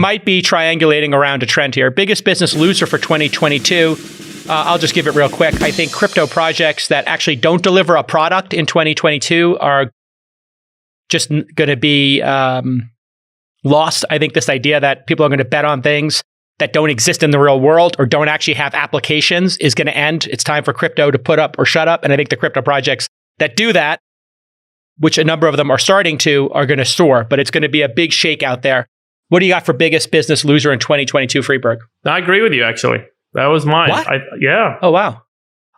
might be triangulating around a trend here. Biggest business loser for 2022. I'll just give it real quick. I think crypto projects that actually don't deliver a product in 2022 are just going to be lost. I think this idea that people are going to bet on things that don't exist in the real world or don't actually have applications is going to end. It's time for crypto to put up or shut up. And I think the crypto projects that do that, which a number of them are starting to, are going to soar. But it's going to be a big shake out there. What do you got for biggest business loser in 2022, Friedberg? I agree with you, actually. That was mine. What? Yeah. Oh, wow.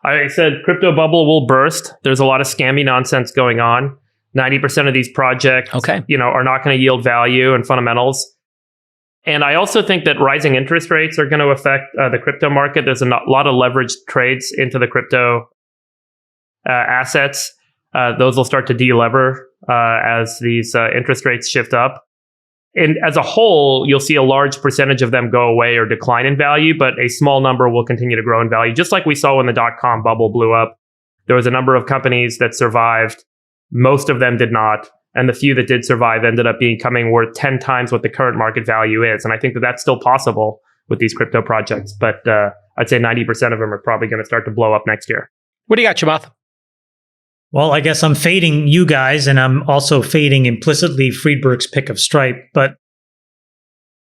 I said crypto bubble will burst. There's a lot of scammy nonsense going on. 90% of these projects, are not going to yield value and fundamentals. And I also think that rising interest rates are going to affect the crypto market. There's a lot of leveraged trades into the crypto assets. Those will start to de-lever as these interest rates shift up. And as a whole, you'll see a large percentage of them go away or decline in value, but a small number will continue to grow in value. Just like we saw when the dot-com bubble blew up, there was a number of companies that survived. Most of them did not. And the few that did survive ended up becoming worth 10 times what the current market value is. And I think that that's still possible with these crypto projects. But I'd say 90% of them are probably going to start to blow up next year. What do you got, Chamath? Well, I guess I'm fading you guys, and I'm also fading implicitly Friedberg's pick of Stripe. But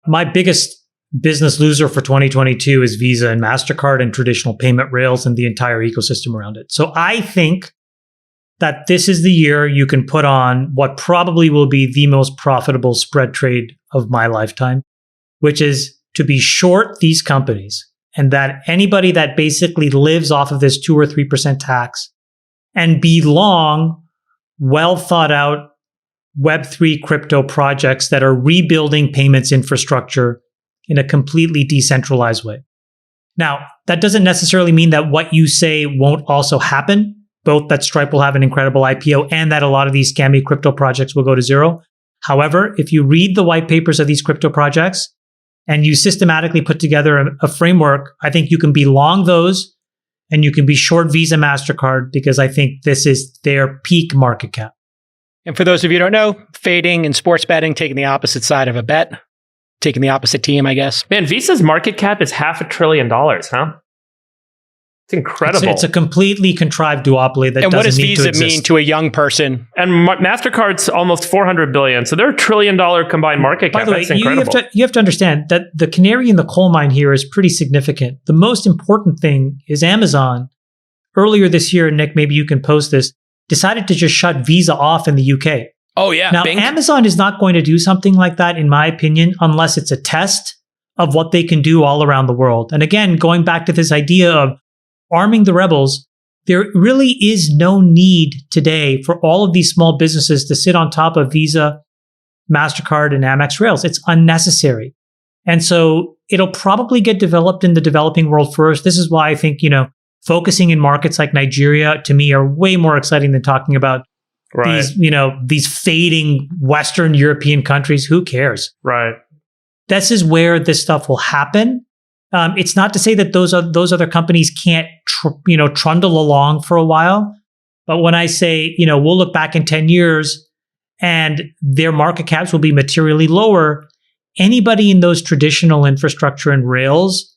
my biggest business loser for 2022 is Visa and MasterCard and traditional payment rails and the entire ecosystem around it. So I think that this is the year you can put on what probably will be the most profitable spread trade of my lifetime, which is to be short these companies, and that anybody that basically lives off of this 2 or 3% tax and be long, well thought out Web3 crypto projects that are rebuilding payments infrastructure in a completely decentralized way. Now, that doesn't necessarily mean that what you say won't also happen, both that Stripe will have an incredible IPO and that a lot of these scammy crypto projects will go to zero. However, if you read the white papers of these crypto projects and you systematically put together a framework, I think you can be long those and you can be short Visa, MasterCard, because I think this is their peak market cap. And for those of you who don't know, fading in sports betting, taking the opposite side of a bet, taking the opposite team, I guess. Man, Visa's market cap is $500 billion, huh? It's incredible. It's a completely contrived duopoly that doesn't need to exist. And what does Visa mean to a young person? And MasterCard's almost $400 billion. So they're $1 trillion combined market cap. By the way, that's incredible. you have to understand that the canary in the coal mine here is pretty significant. The most important thing is Amazon, earlier this year, Nick, maybe you can post this, decided to just shut Visa off in the UK. Oh, yeah. Now, Bing. Amazon is not going to do something like that, in my opinion, unless it's a test of what they can do all around the world. And again, going back to this idea of arming the rebels, there really is no need today for all of these small businesses to sit on top of Visa, MasterCard, and Amex rails. It's unnecessary. And so it'll probably get developed in the developing world first. This is why I think, focusing in markets like Nigeria, to me, are way more exciting than talking about these fading Western European countries. Who cares? Right. This is where this stuff will happen. It's not to say that those other companies can't, trundle along for a while. But when I say, we'll look back in 10 years and their market caps will be materially lower, anybody in those traditional infrastructure and rails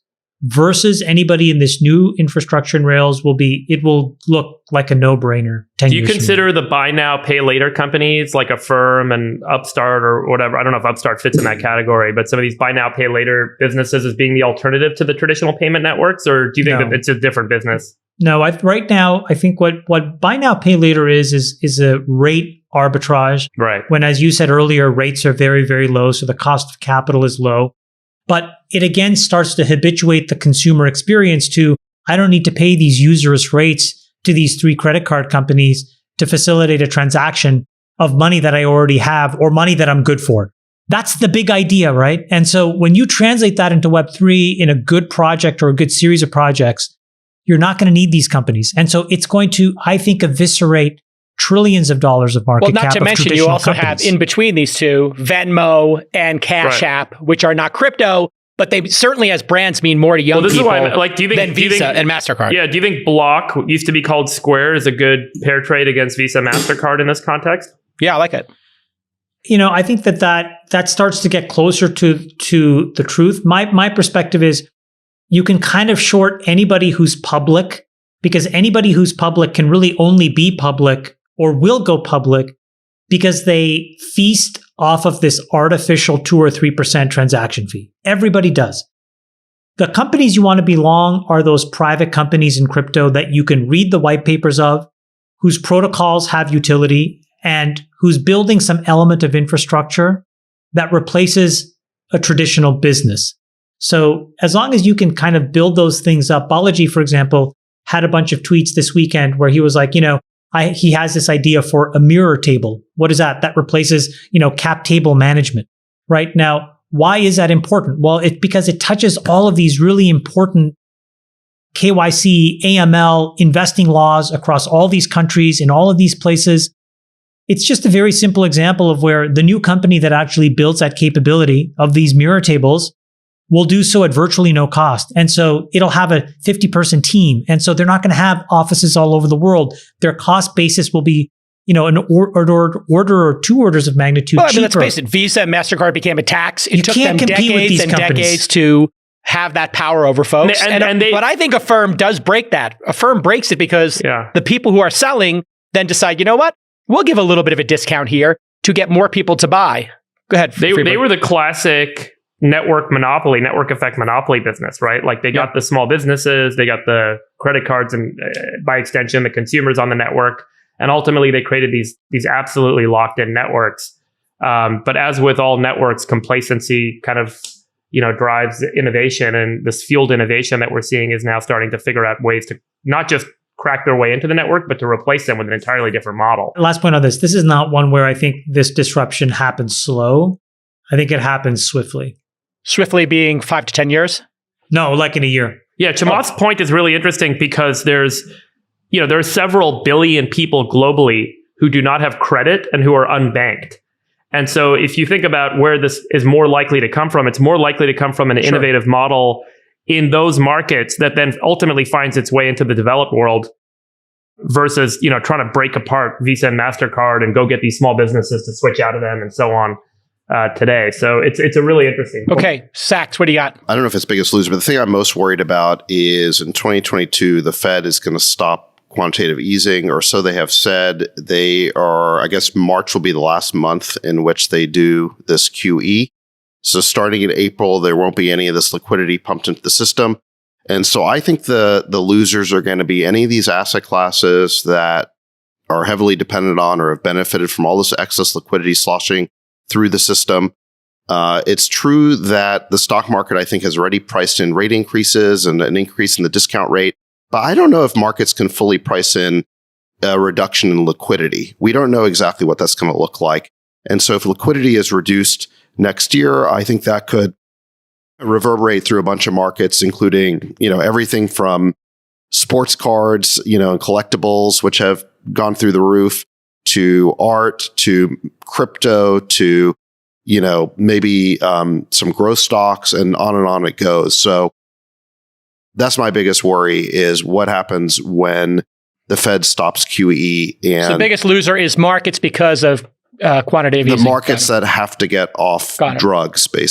versus anybody in this new infrastructure and rails it will look like a no-brainer 10 years. Do you consider the buy now, pay later companies like Affirm and Upstart or whatever? I don't know if Upstart fits in that category, but some of these buy now, pay later businesses as being the alternative to the traditional payment networks, or do you think that it's a different business? No, right now, I think what buy now, pay later is a rate arbitrage. Right. When, as you said earlier, rates are very, very low, so the cost of capital is low. But it again starts to habituate the consumer experience to, I don't need to pay these usurious rates to these 3 credit card companies to facilitate a transaction of money that I already have or money that I'm good for. That's the big idea, right? And so when you translate that into Web3 in a good project or a good series of projects, you're not going to need these companies. And so it's going to, I think, eviscerate trillions of dollars of market cap. Well, not to mention, you also have in between these two, Venmo and Cash App, which are not crypto, but they certainly as brands mean more to young people than Visa and MasterCard. Yeah, do you think Block, used to be called Square, is a good pair trade against Visa, MasterCard in this context? Yeah, I like it. I think that starts to get closer to the truth. My perspective is you can kind of short anybody who's public, because anybody who's public can really only be public or will go public because they feast off of this artificial 2 or 3% transaction fee. Everybody does. The companies you want to be long are those private companies in crypto that you can read the white papers of, whose protocols have utility, and who's building some element of infrastructure that replaces a traditional business. So as long as you can kind of build those things up, Balaji, for example, had a bunch of tweets this weekend where he was like, he has this idea for a mirror table. What is that? That replaces, cap table management. Right now, why is that important? Well, because it touches all of these really important KYC, AML, investing laws across all these countries in all of these places. It's just a very simple example of where the new company that actually builds that capability of these mirror tables will do so at virtually no cost. And so it'll have a 50-person team. And so they're not going to have offices all over the world. Their cost basis will be, an order or 2 orders of magnitude cheaper. Let's face it, Visa and MasterCard became a tax. It took them decades and decades to have that power over folks. But I think Affirm does break that. Affirm breaks it because the people who are selling then decide, you know what? We'll give a little bit of a discount here to get more people to buy. Go ahead. They were the classic network effect monopoly business, right? Like they got the small businesses, they got the credit cards, and by extension, the consumers on the network. And ultimately, they created these absolutely locked in networks. But as with all networks, complacency kind of drives innovation, and this fueled innovation that we're seeing is now starting to figure out ways to not just crack their way into the network, but to replace them with an entirely different model. Last point on this. This is not one where I think this disruption happens slow. I think it happens swiftly. Swiftly being 5 to 10 years? No, like in a year. Yeah, Chamath's point is really interesting because there are several billion people globally who do not have credit and who are unbanked. And so if you think about where this is more likely to come from, it's more likely to come from an innovative model in those markets that then ultimately finds its way into the developed world versus, trying to break apart Visa and MasterCard and go get these small businesses to switch out of them and so on today. So it's a really interesting point. Okay, Sacks, what do you got? I don't know if it's biggest loser, but the thing I'm most worried about is in 2022, the Fed is going to stop quantitative easing, or so they have said. They are, I guess March will be the last month in which they do this QE. So starting in April, there won't be any of this liquidity pumped into the system. And so I think the losers are going to be any of these asset classes that are heavily dependent on or have benefited from all this excess liquidity sloshing through the system. It's true that the stock market, I think, has already priced in rate increases and an increase in the discount rate. But I don't know if markets can fully price in a reduction in liquidity. We don't know exactly what that's going to look like. And so if liquidity is reduced next year, I think that could reverberate through a bunch of markets, including, everything from sports cards, and collectibles, which have gone through the roof, to art, to crypto, to, maybe some growth stocks, and on it goes. So that's my biggest worry is what happens when the Fed stops QE. And so the biggest loser is markets because of quantitative easing. The markets that have to get off drugs, basically.